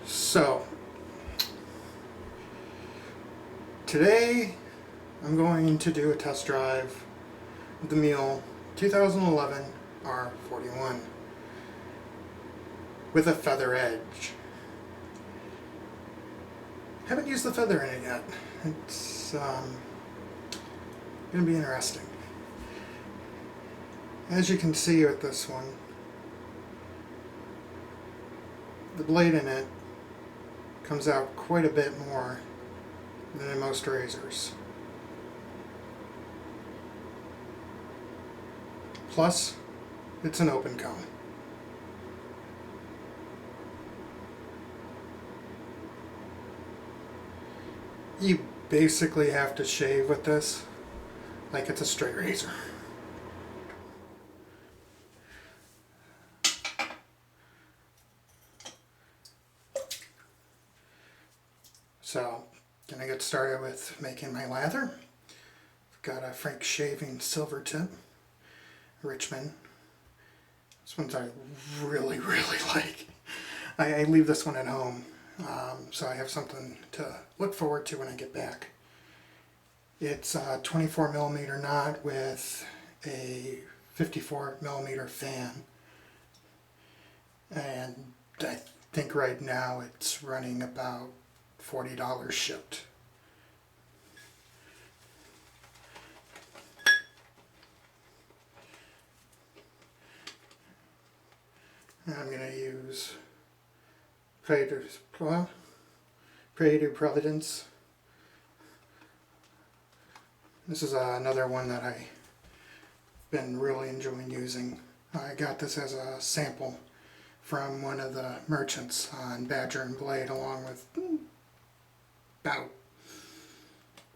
So, today I'm going to do a test drive of the Mühle 2011 R41 with a feather edge. Haven't used the feather in it yet. It's going to be interesting. As you can see with this one, the blade in it comes out quite a bit more than in most razors. Plus, it's an open comb. You basically have to shave with this like it's a straight razor. So, gonna get started with making my lather. I've got a Shaving Silvertip Richmond. This one's I really like. I leave this one at home, so I have something to look forward to when I get back. It's a 24 millimeter knot with a 54 millimeter fan, and I think right now it's running about $40 shipped. And I'm going to use Pré de Provence. This is another one that I've been really enjoying using. I got this as a sample from one of the merchants on Badger and Blade, along with about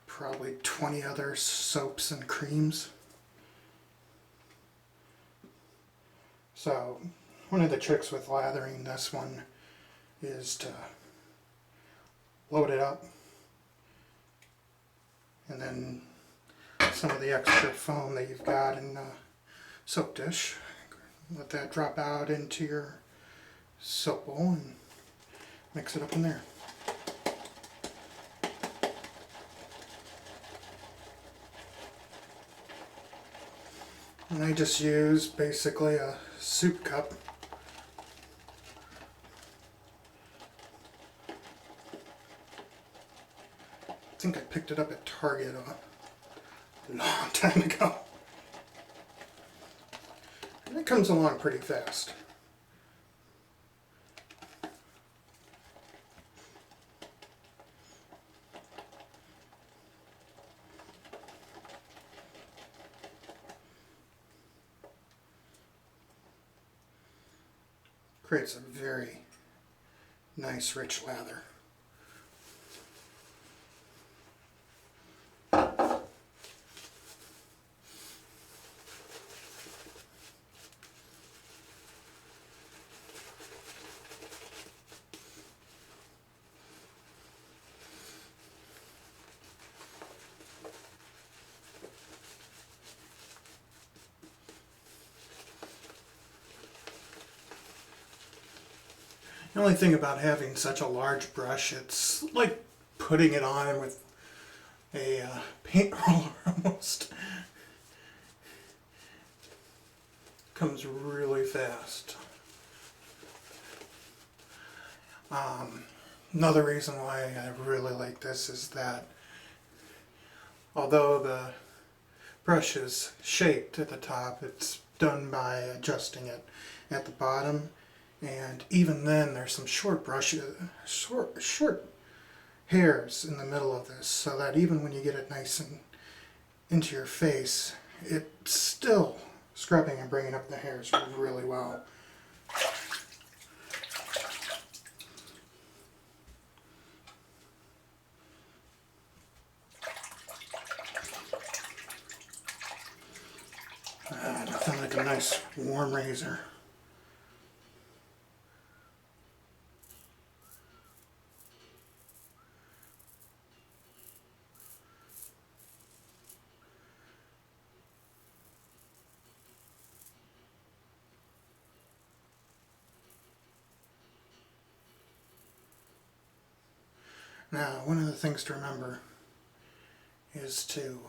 probably 20 other soaps and creams. So one of the tricks with lathering this one is to load it up, and then some of the extra foam that you've got in the soap dish, let that drop out into your soap bowl and mix it up in there. And I just use basically a soup cup. I think I picked it up at Target a long time ago. And it comes along pretty fast. Creates a very nice rich lather. The only thing about having such a large brush, it's like putting it on with a paint roller almost. Comes really fast. Another reason why I really like this is that although the brush is shaped at the top, it's done by adjusting it at the bottom. And even then, there's some short hairs in the middle of this, so that even when you get it nice and into your face, it's still scrubbing and bringing up the hairs really well. Nothing like a nice warm razor. Now, one of the things to remember is to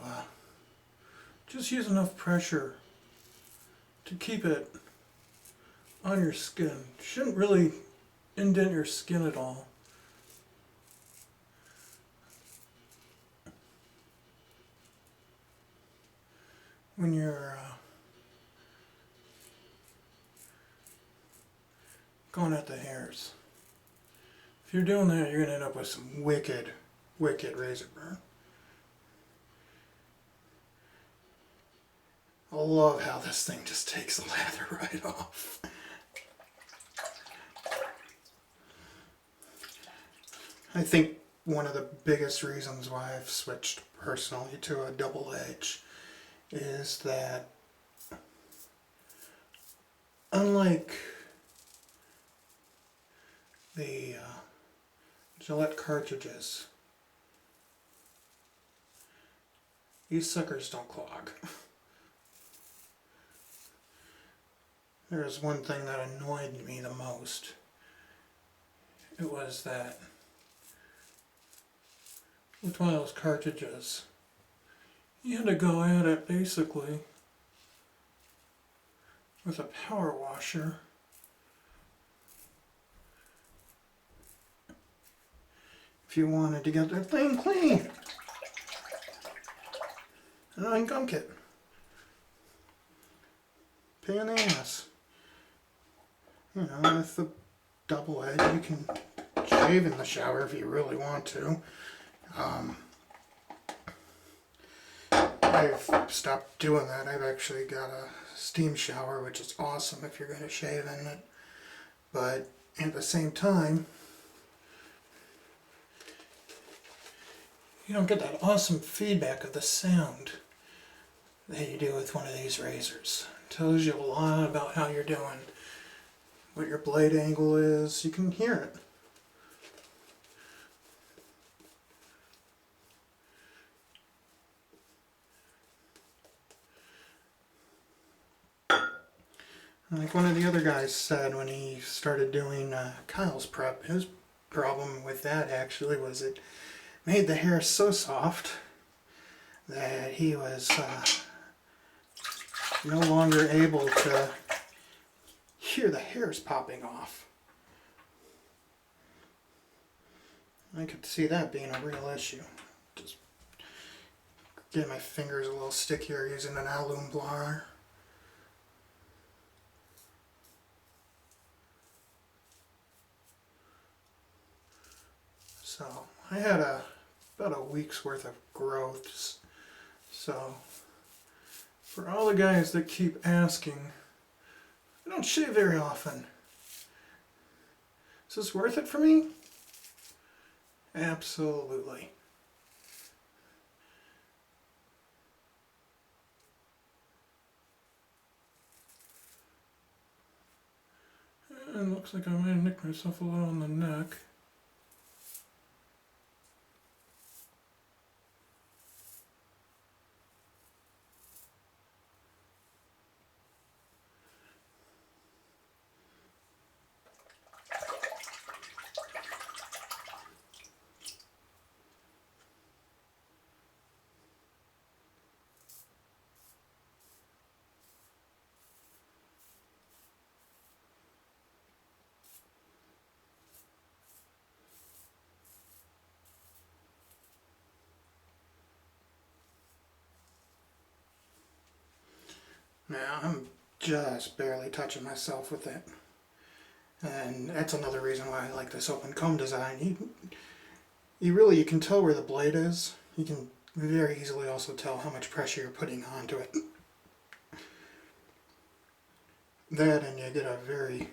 just use enough pressure to keep it on your skin. Shouldn't really indent your skin at all. When you're going at the hairs. If you're doing that, you're going to end up with some wicked, wicked razor burn. I love how this thing just takes the lather right off. I think one of the biggest reasons why I've switched personally to a double edge is that, unlike the Gillette cartridges, these suckers don't clog. There's one thing that annoyed me the most. It was that with one of those cartridges, you had to go at it basically with a power washer. If you wanted to get that thing clean and ungunk it. Pain in the ass. You know, with the double edge, you can shave in the shower if you really want to. I've stopped doing that. I've actually got a steam shower, which is awesome if you're going to shave in it. But at the same time, you don't get that awesome feedback of the sound that you do with one of these razors. It tells you a lot about how you're doing, what your blade angle is. You can hear it. Like one of the other guys said when he started doing Kyle's prep, his problem with that actually was it made the hair so soft that he was no longer able to hear the hairs popping off. I could see that being a real issue. Just getting my fingers a little stickier using an Alum blower. So I had about a week's worth of growths. So for all the guys that keep asking, I don't shave very often. Is this worth it for me? Absolutely. And looks like I might have nicked myself a little on the neck. Now I'm just barely touching myself with it. And that's another reason why I like this open comb design. You can tell where the blade is. You can very easily also tell how much pressure you're putting onto it. That, and you get a very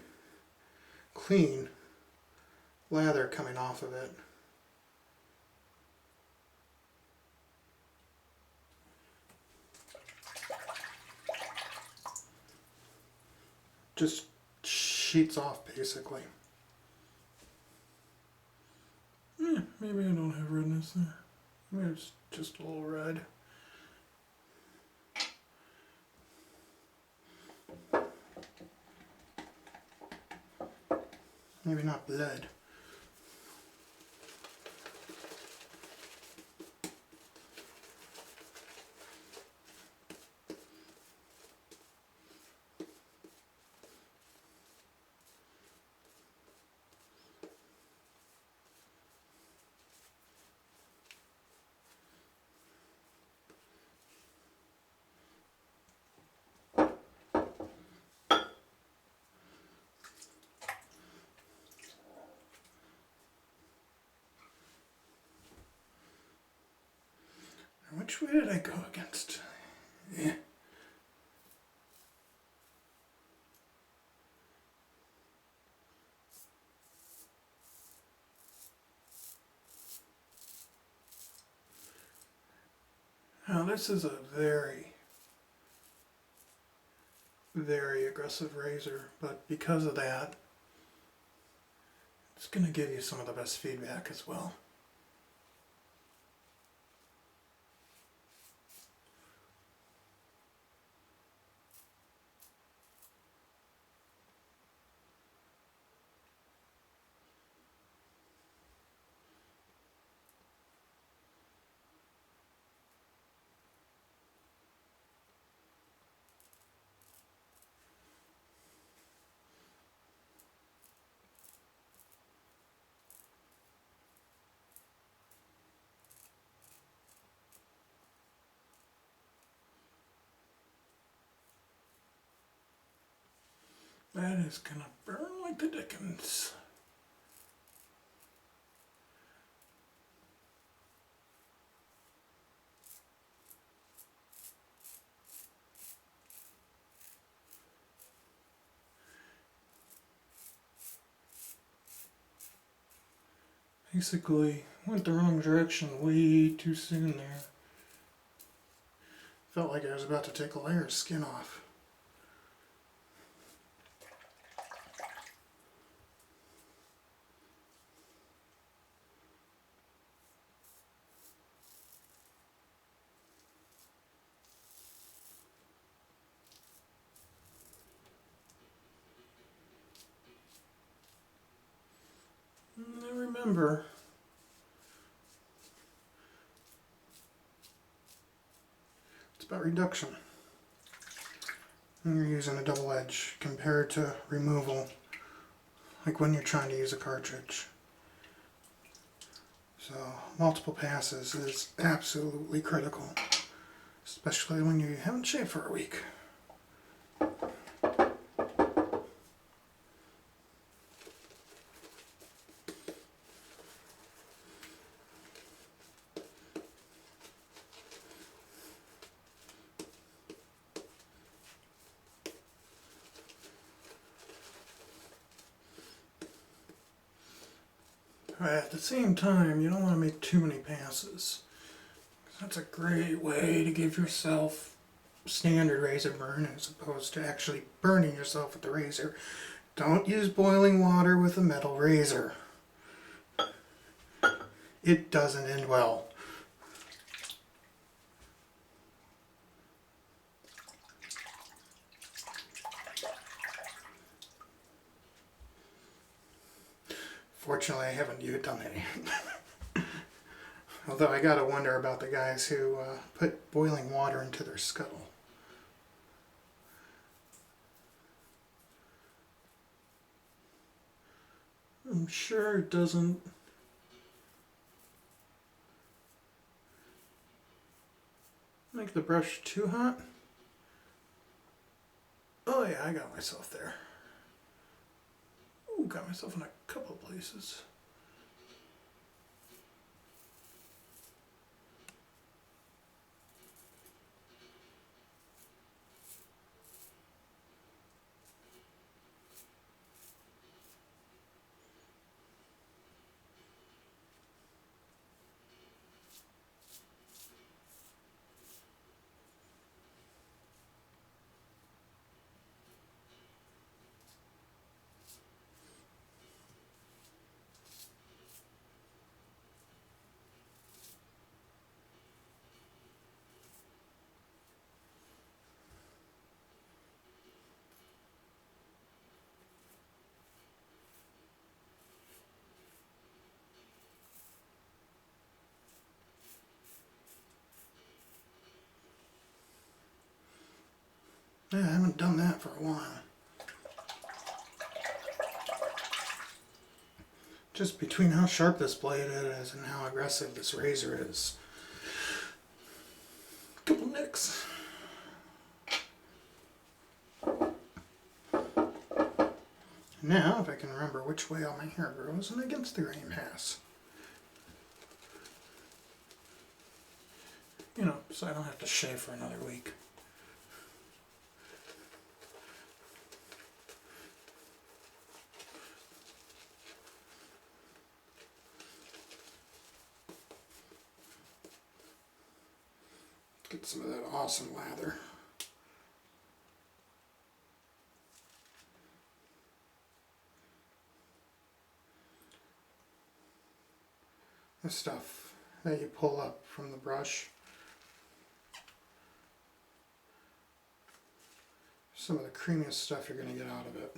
clean lather coming off of it. Just sheets off basically. Yeah, maybe I don't have redness there. Maybe it's just a little red. Maybe not blood. Which way did I go against? Yeah. Now this is a very, very aggressive razor, but because of that, it's going to give you some of the best feedback as well. That is gonna burn like the dickens. Basically, went the wrong direction way too soon there. Felt like I was about to take a layer of skin off. And remember, it's about reduction. And you're using a double edge compared to removal, like when you're trying to use a cartridge. So multiple passes is absolutely critical, especially when you haven't shaved for a week. But at the same time, you don't want to make too many passes. That's a great way to give yourself standard razor burn as opposed to actually burning yourself with the razor. Don't use boiling water with a metal razor. It doesn't end well. Fortunately, I haven't done any. Although I gotta wonder about the guys who put boiling water into their scuttle. I'm sure it doesn't make the brush too hot. Oh yeah, I got myself there. Ooh, got myself in a couple of places. Yeah, I haven't done that for a while. Just between how sharp this blade is and how aggressive this razor is. Couple nicks. Now, if I can remember which way all my hair grows and against the grain pass. you know, so I don't have to shave for another week. Get some of that awesome lather. The stuff that you pull up from the brush. Some of the creamiest stuff you're going to get out of it.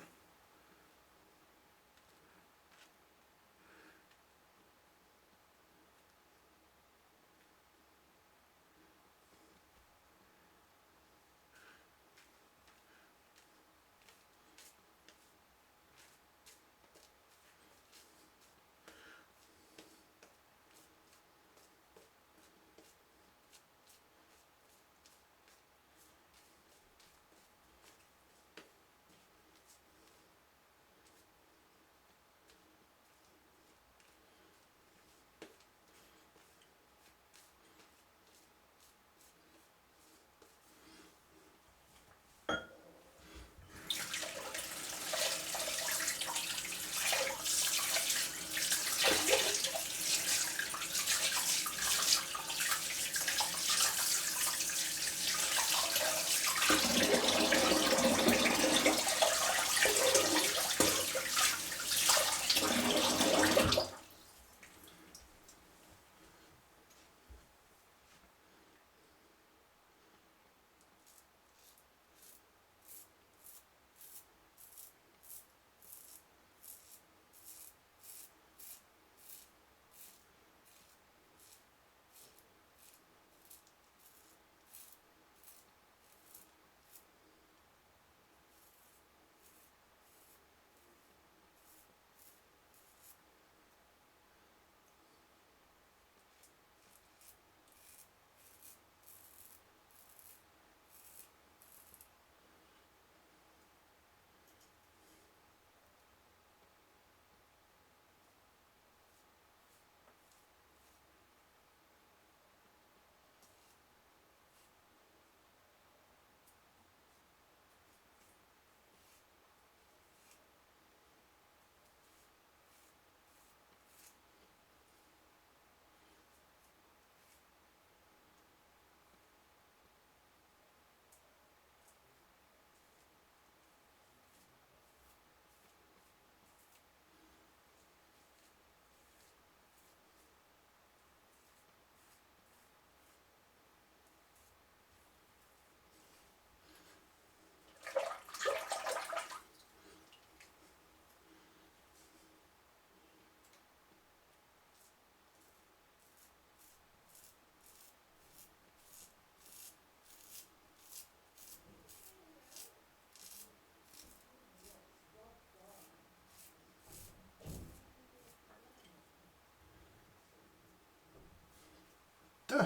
Duh.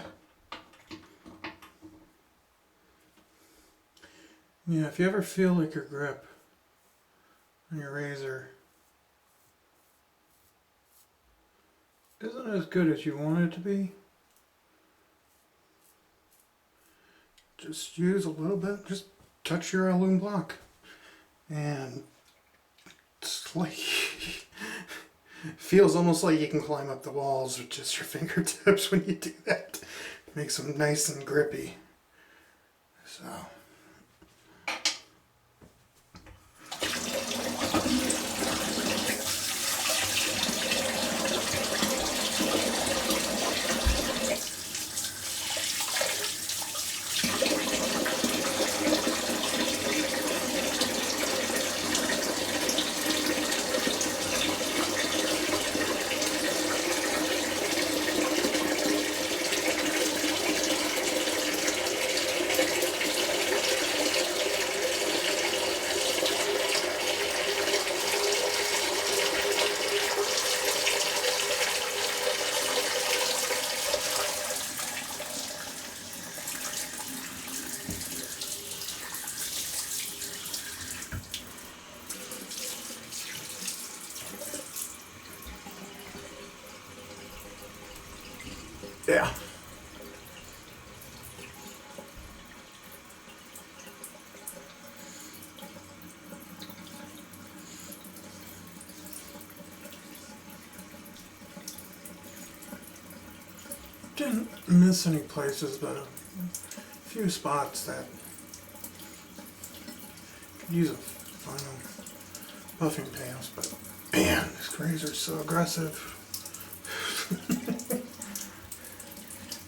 Yeah, if you ever feel like your grip on your razor isn't as good as you want it to be, just use a little bit, just touch your Alum block, and it's like feels almost like you can climb up the walls with just your fingertips when you do that. Makes them nice and grippy. So. Yeah. Didn't miss any places, but a few spots that could use a final buffing pass, but man, these grays are so aggressive.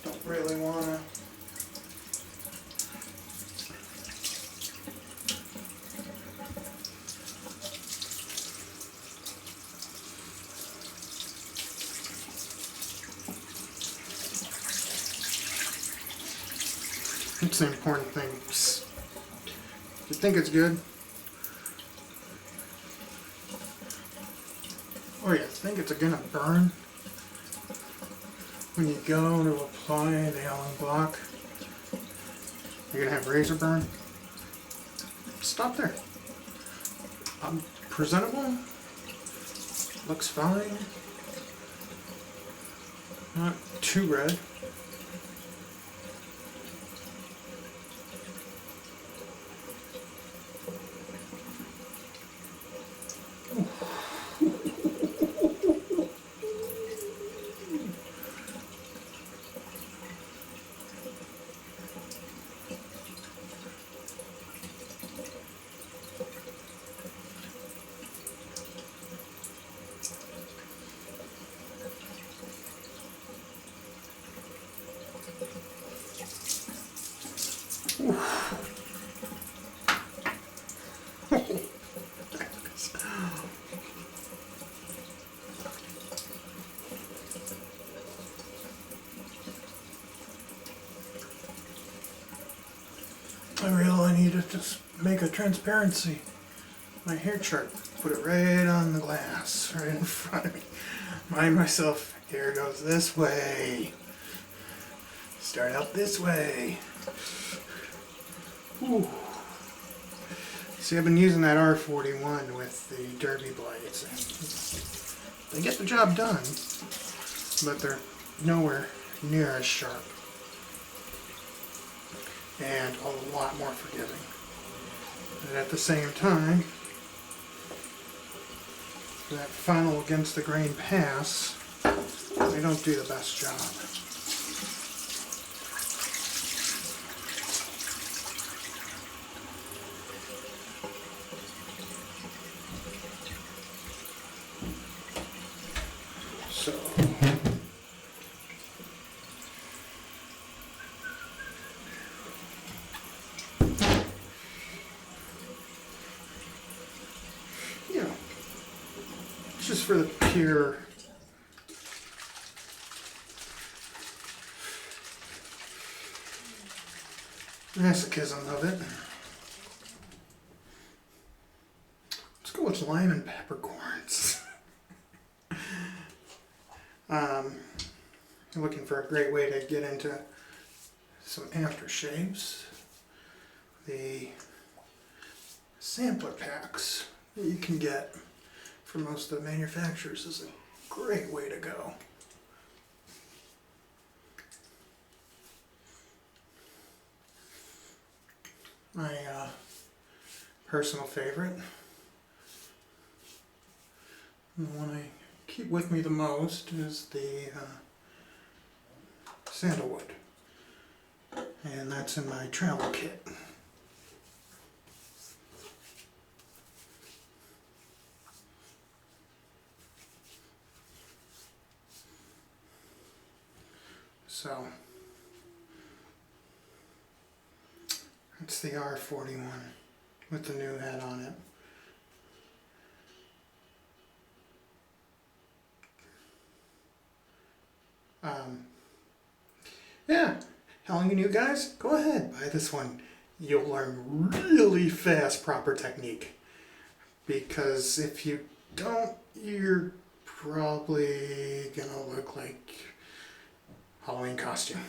Don't really wanna. That's the important thing. If you think it's good, or you think it's gonna burn, when you go to apply the Alum block, you're gonna have razor burn. Stop there. Presentable. Looks fine. Not too red. I really need to just make a transparency. My hair chart, put it right on the glass, right in front of me. Remind myself, hair goes this way. Start out this way. Ooh. See, I've been using that R41 with the derby blades. And they get the job done, but they're nowhere near as sharp. And a lot more forgiving. And at the same time, that final against the grain pass, they don't do the best job. So, you know, it's just for the pure masochism of it. Let's go with lime and peppercorns. I'm looking for a great way to get into some aftershaves. The sampler packs that you can get from most of the manufacturers is a great way to go. My personal favorite, and the one I keep with me the most, is the sandalwood, and that's in my travel kit. So it's the R41 with the new head on it. Yeah, telling you new guys, go ahead, buy this one. You'll learn really fast proper technique. Because if you don't, you're probably gonna look like Halloween costume.